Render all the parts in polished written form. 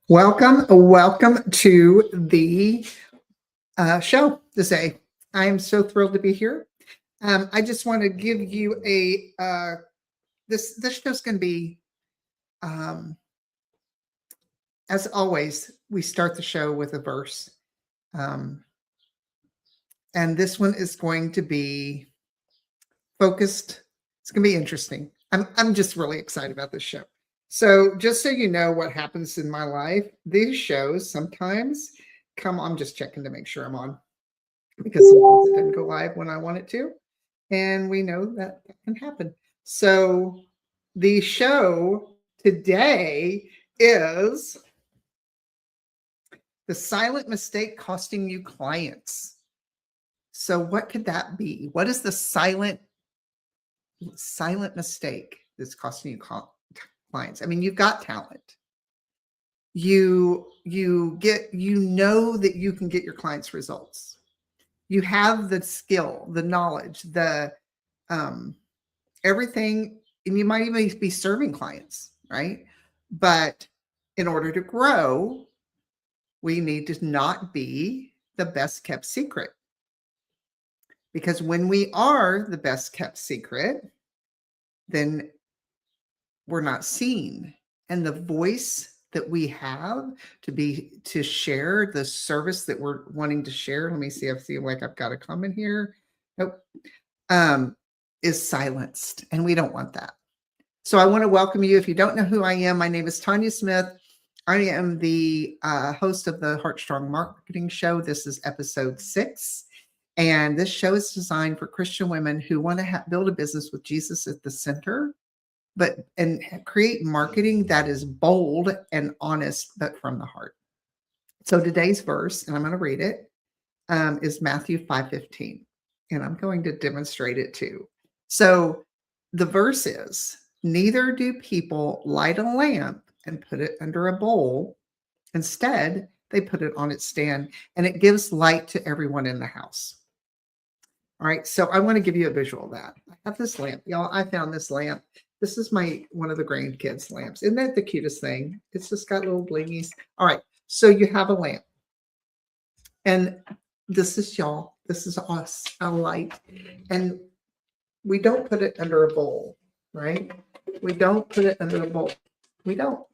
Welcome to the show today. I am so thrilled to be here. I just want to give you this show's going to be, um, as always, we start the show with a verse, um, and this one is going to be focused. It's going to be interesting. I'm just really excited about this show. So just so you know what happens in my life, these shows sometimes come. I'm just checking to make sure I'm on, because sometimes it doesn't go live when I want it to. And we know that can happen. So the show today is the silent mistake costing you clients. So what could that be? What is the silent mistake that's costing you clients? I mean, you've got talent. You know that you can get your clients results. You have the skill, the knowledge, the everything, and you might even be serving clients, right? But in order to grow, we need to not be the best kept secret. Because when we are the best kept secret, then we're not seen. And the voice that we have to share the service that we're wanting to share. Let me see. I feel like I've got a comment here. Nope. Is silenced, and we don't want that. So I want to welcome you. If you don't know who I am, my name is Tanya Smith. I am the host of the HeartStrong Marketing Show. This is episode 6. And this show is designed for Christian women who want to build a business with Jesus at the center, and create marketing that is bold and honest, but from the heart. So today's verse, and I'm going to read it, is Matthew 5:15. And I'm going to demonstrate it too. So the verse is, neither do people light a lamp and put it under a bowl. Instead, they put it on its stand, and it gives light to everyone in the house. All right, so I want to give you a visual of that. I have this lamp. Y'all, I found this lamp. This is one of the grandkids' lamps. Isn't that the cutest thing? It's just got little blingies. All right, so you have a lamp. And this is y'all. This is us, a light. And we don't put it under a bowl, right? We don't put it under a bowl. We don't.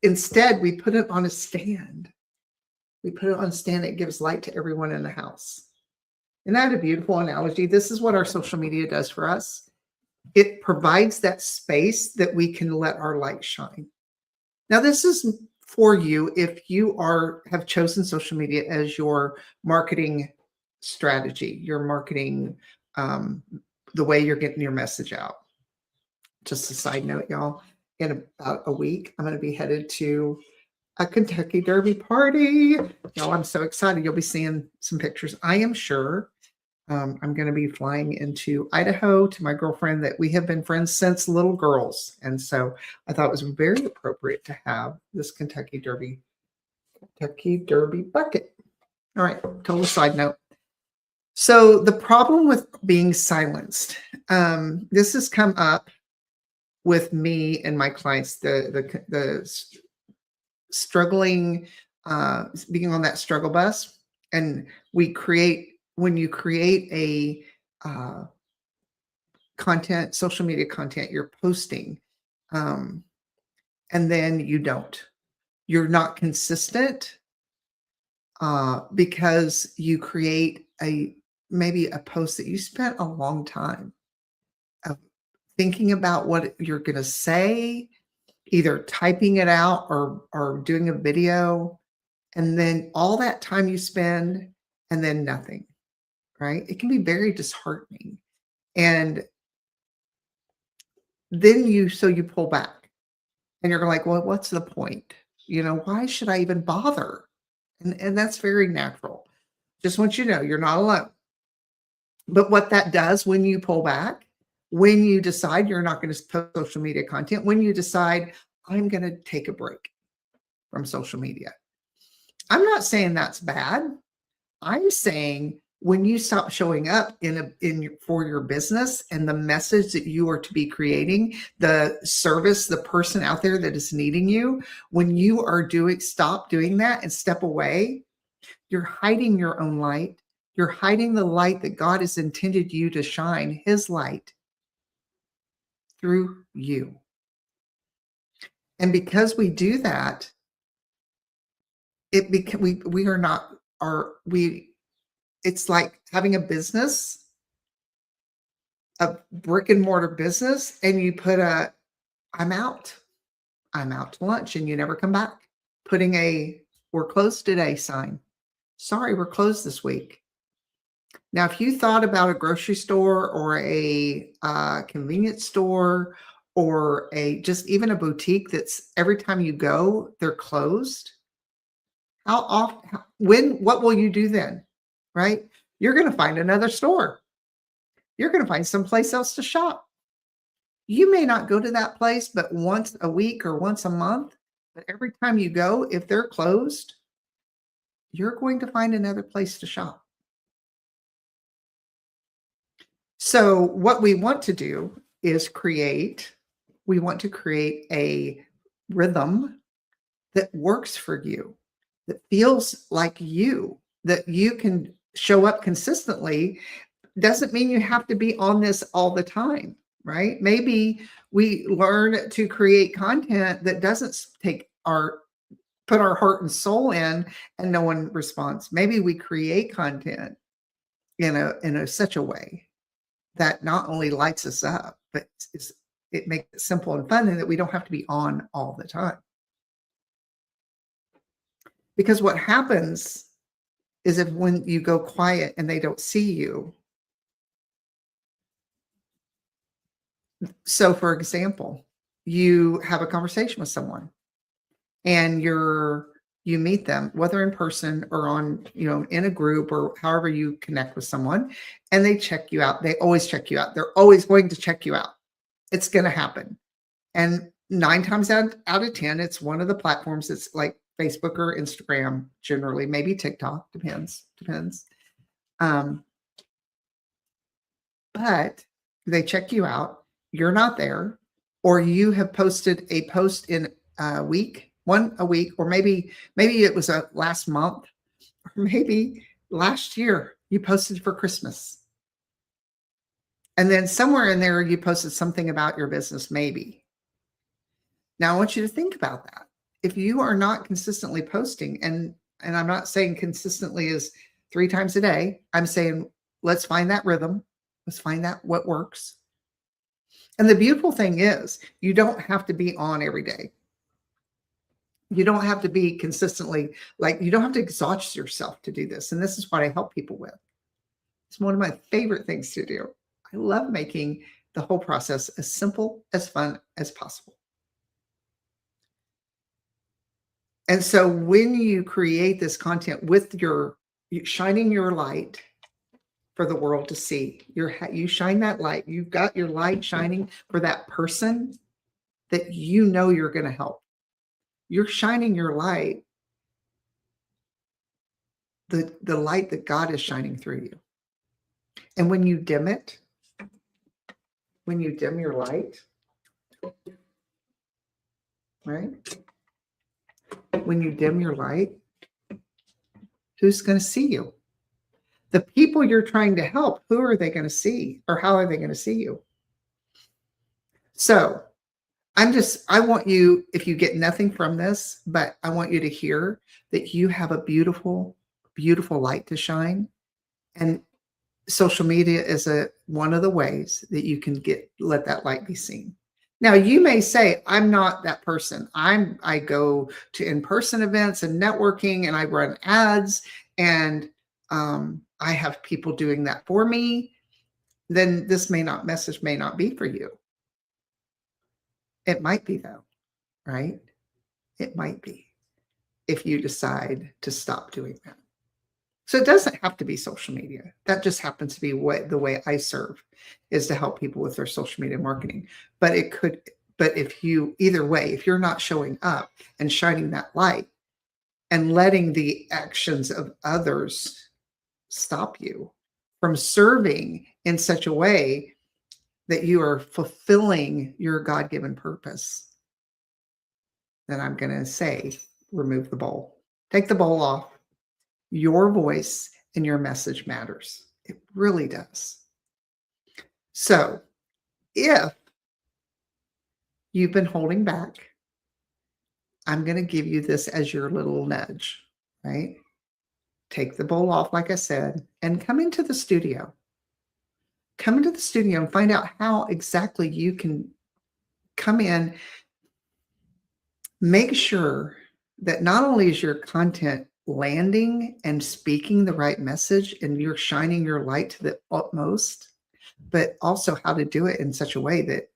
Instead, we put it on a stand. We put it on a stand that gives light to everyone in the house. Isn't that a beautiful analogy? This is what our social media does for us. It provides that space that we can let our light shine. Now, this is for you if you have chosen social media as your marketing strategy, your marketing, the way you're getting your message out. Just a side note, y'all, in about a week, I'm going to be headed to a Kentucky Derby party. Y'all, I'm so excited. You'll be seeing some pictures. I am sure I'm going to be flying into Idaho to my girlfriend that we have been friends since little girls. And so I thought it was very appropriate to have this Kentucky Derby bucket. All right, total side note. So the problem with being silenced, this has come up with me and my clients, the struggling, being on that struggle bus. And when you create a social media content, you're posting, and then you're not consistent, because you create maybe a post that you spent a long time of thinking about what you're going to say, either typing it out or doing a video, and then all that time you spend and then nothing, right? It can be very disheartening. And then you pull back and you're like, well, what's the point? Why should I even bother? And that's very natural. Just want you to know you're not alone. But what that does when you pull back, when you decide you're not going to post social media content, when you decide I'm going to take a break from social media, I'm not saying that's bad. I'm saying When you stop showing up for your business and the message that you are to be creating, the service, the person out there that is needing you, when you are stop doing that and step away, you're hiding your own light. You're hiding the light that God has intended you to shine, his light through you. And because we do that, we are not it's like having a business, a brick and mortar business, and you put I'm out to lunch, and you never come back. Putting a we're closed today sign. Sorry, we're closed this week. Now, if you thought about a grocery store or a convenience store or just even a boutique that's every time you go, they're closed. How often, what will you do then? Right? You're going to find another store. You're going to find someplace else to shop. You may not go to that place, but once a week or once a month, but every time you go, if they're closed, you're going to find another place to shop. So what we want to do is we want to create a rhythm that works for you, that feels like you, that you can show up consistently. Doesn't mean you have to be on this all the time, right? Maybe we learn to create content that doesn't put our heart and soul in and no one responds. Maybe we create content in such a way that not only lights us up, but it makes it simple and fun, and that we don't have to be on all the time. Because what happens is when you go quiet and they don't see you. So for example, you have a conversation with someone and you meet them, whether in person or in a group or however you connect with someone, and they check you out. They always check you out. They're always going to check you out. It's going to happen. And 9 times out of 10, it's one of the platforms that's like Facebook or Instagram, generally, maybe TikTok, depends. But they check you out. You're not there, or you have posted a post in one a week, or maybe it was last month, or maybe last year you posted for Christmas. And then somewhere in there, you posted something about your business, maybe. Now, I want you to think about that. If you are not consistently posting, and I'm not saying consistently is 3 times a day, I'm saying let's find that rhythm. Let's find out what works. And the beautiful thing is, you don't have to be on every day. You don't have to be consistently, you don't have to exhaust yourself to do this. And this is what I help people with. It's one of my favorite things to do. I love making the whole process as simple, as fun as possible. And so when you create this content with shining your light for the world to see, you shine that light. You've got your light shining for that person that you're going to help. You're shining your light, the light that God is shining through you. And when you dim it, when you dim your light, right? When you dim your light, who's going to see you? The people you're trying to help, who are they going to see, or how are they going to see you? So I want you, if you get nothing from this, but I want you to hear that you have a beautiful, beautiful light to shine. And social media is one of the ways that you can let that light be seen. Now, you may say, I'm not that person. I go to in-person events and networking, and I run ads, and I have people doing that for me. Then this message may not be for you. It might be, though, right? It might be, if you decide to stop doing that. So it doesn't have to be social media. That just happens to be the way I serve, is to help people with their social media marketing. But either way, if you're not showing up and shining that light and letting the actions of others stop you from serving in such a way that you are fulfilling your God-given purpose, then I'm going to say, remove the bowl. Take the bowl off. Your voice and your message matters. It really does. So if you've been holding back, I'm going to give you this as your little nudge, right? Take the bowl off, like I said, and come into the studio. Come into the studio and find out how exactly you can come in. Make sure that not only is your content landing and speaking the right message and you're shining your light to the utmost, but also how to do it in such a way that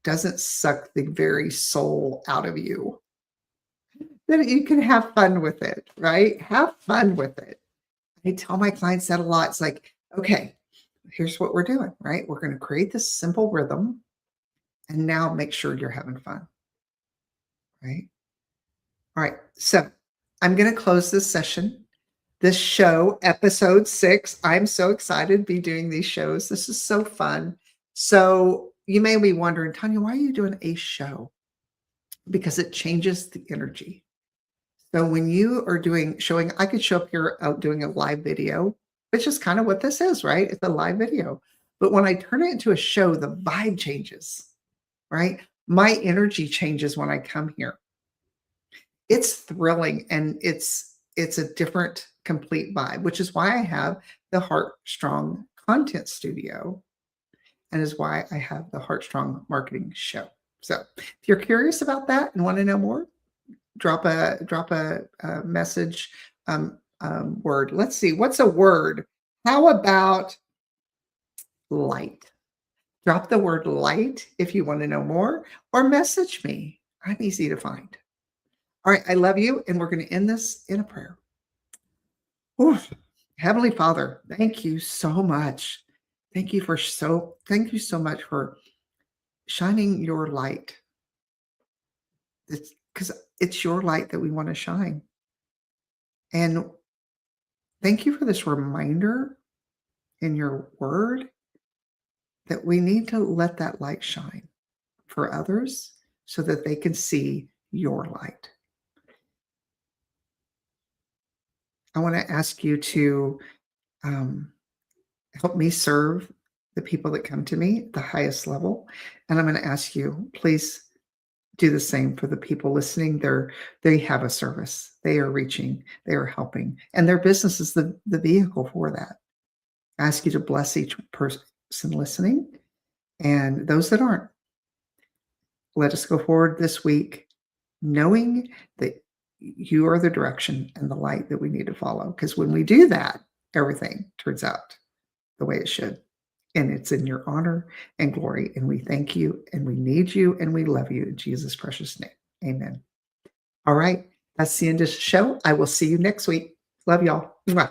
doesn't suck the very soul out of you, that you can have fun with it, right? Have fun with it. I tell my clients that a lot. It's like, okay, here's what we're doing, right? We're going to create this simple rhythm and now make sure you're having fun, right? All right. So I'm going to close this session, this show, episode 6. I'm so excited to be doing these shows. This is so fun. So you may be wondering, Tanya, why are you doing a show? Because it changes the energy. So when you are showing, I could show up here out doing a live video, which is kind of what this is, right? It's a live video. But when I turn it into a show, the vibe changes, right? My energy changes when I come here. It's thrilling and it's a different, complete vibe, which is why I have the HeartStrong Content Studio and is why I have the HeartStrong Marketing Show. So if you're curious about that and want to know more, drop a message word. Let's see, what's a word? How about light? Drop the word light if you want to know more, or message me. I'm easy to find. All right, I love you, and we're going to end this in a prayer. Oof. Heavenly Father, thank you so much. Thank you so much for shining your light. Because it's your light that we want to shine. And thank you for this reminder in your word that we need to let that light shine for others so that they can see your light. I want to ask you to help me serve the people that come to me at the highest level. And I'm going to ask you, please do the same for the people listening. They have a service. They are reaching. They are helping. And their business is the vehicle for that. I ask you to bless each person listening and those that aren't. Let us go forward this week knowing that you are the direction and the light that we need to follow. Because when we do that, everything turns out the way it should. And it's in your honor and glory. And we thank you and we need you and we love you in Jesus' precious name. Amen. All right. That's the end of the show. I will see you next week. Love y'all. Mwah.